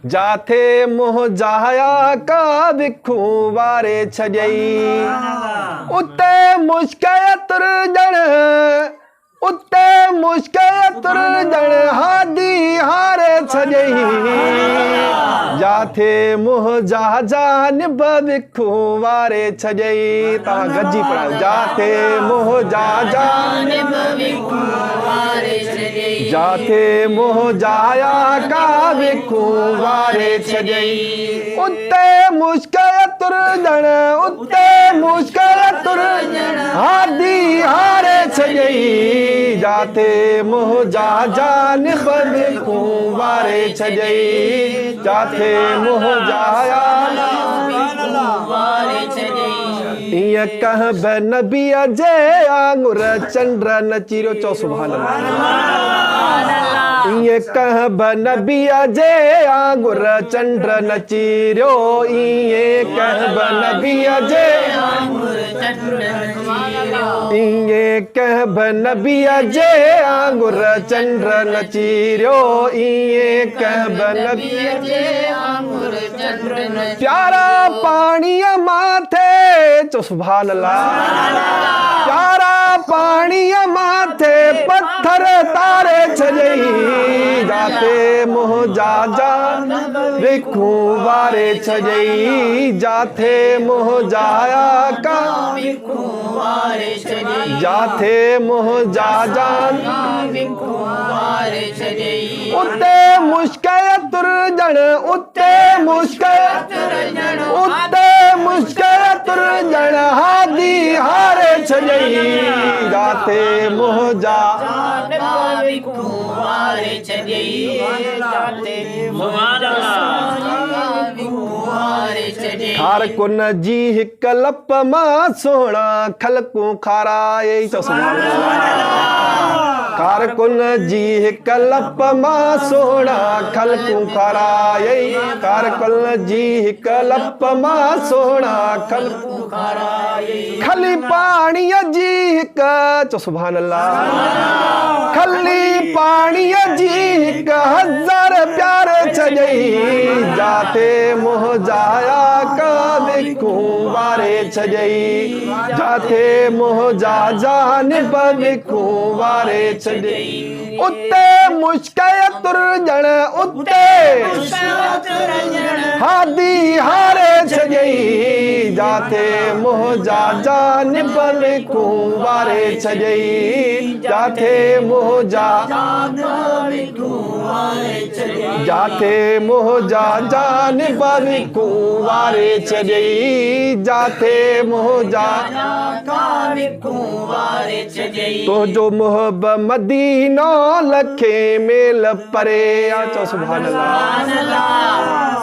जाथे मोह जाया का विखू वारे छजई उते मुश्किल तुरजण उते मुश्किल तुरजण हादी हारे छजई जाथे मोह जा जानिब विखू वारे छजई तव्हां गॾिजी पढ़ायो जाथे मोह जा जानिब विखू वारे छजई जाथे मोह जाया का विखू वारे छजई उते मुश्किल तुरजण उते मुश्किल तुरजण हादी हारे छजई जाथे मोह जा जानिब विखू वारे छजई जाथे मोह जाया इं कह नबी जे आंगुर चंद्र नचीरो चो सुभान अल्लाह इं कह नबी जे आंगुर चंद्र नचीरो इं कह नबी जे इं कह नबी जे आंगुर चंद्र नचीरो इं कह नबी जे आंगुर चंद्र प्यारा पानी माथे चो सुभान अल्लाह प्यारा पानी माथे पत्थर तारे छजई जाते मोह जा जान विखू वारे छजई जाथे मोह जाया का विखू वारे छजई जाथे मोह जा जान विखू वारे छजई उते मुश्किल तुरजण उते मुश्किल तुरजण उते मुश्किल तुरजण हादी हारे छजई जाते मोह जा विखू वारे छजई जाते सुभान अल्लाह विखू वारे छजई खार कुन जी हिक लप मां सोहणा खलकू खाराए तो सुभान अल्लाह खार कुन जी हिक लप मां सोहणा खलकू खाराए खार कुन जी हिक लप मां सोहणा खलकू खाराए खली पानी जी हिक चो सुभान अल्लाह खली पानी जी हिक हजार प्यारे छजई जाते मोह जाया का विखू वारे छजई जाते मोह जा जानिब विखू वारे छजई उते मुश्किल तुरजण उते हादी हारे छजई जाते मोह जा जानिब विखू वारे छजई जाते मोह जा जाते मोह जा जानिब विखू वारे छजई जाते मोह जा विखू वारे छजई तो जो मोहब मदीनो लखे मेल परे चो सुभान अल्लाह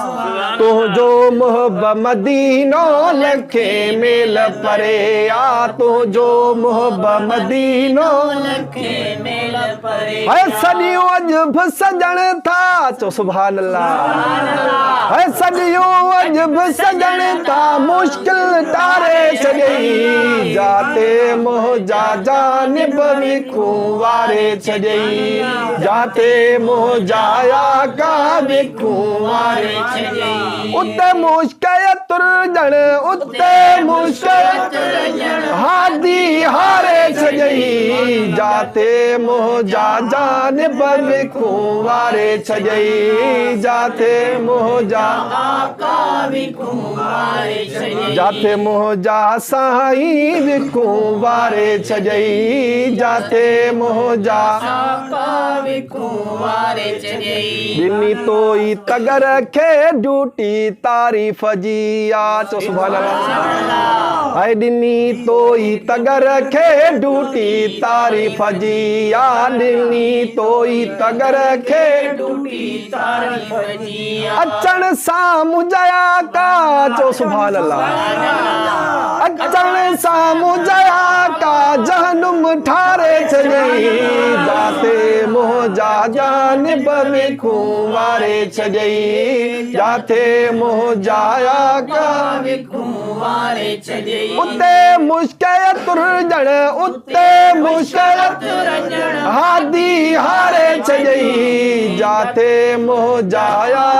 तो जो मोहब मदीनो लखे मेल परे आ तो जो मोहब मदीनो लखे मेल परे है सदियों अजब सजण था चो सुभान अल्लाह है सदियों अजब सजण था मुश्किल तारे छजई जाते मोह जा जानिब विखू वारे छजई जाते मोह जाया का विखू वारे छजई उते मुश्किल तुरजण उते मुश्किल तुरजण हादी हारे छजई जाते मोह जा जानिब विखू वारे छजई जाते मोह जा का विखू वारे छजई जाते मोह जा साईं विखू वारे छजई जाते मोह जा का विखू वारे छजई दिनी तोई तगर खे ड्यूटी तारीफ जी आ चो सुभान अल्लाह है दिनी तोई तगर खे ड्यूटी तारीफ जी आ दिनी तोई तगर खे ड्यूटी तारीफ जी अचण सामू जया का चो सुभान अल्लाह अचण सामू जया का जहनुम ठारे छजई जाते मोह जा जानिब विखू वारे छजई जाते मोह जाया का विखू वारे छजई उते मुश्किल तुरजण उते मुश्किल तुरजण हादी हारे छजई जाते मोह जाया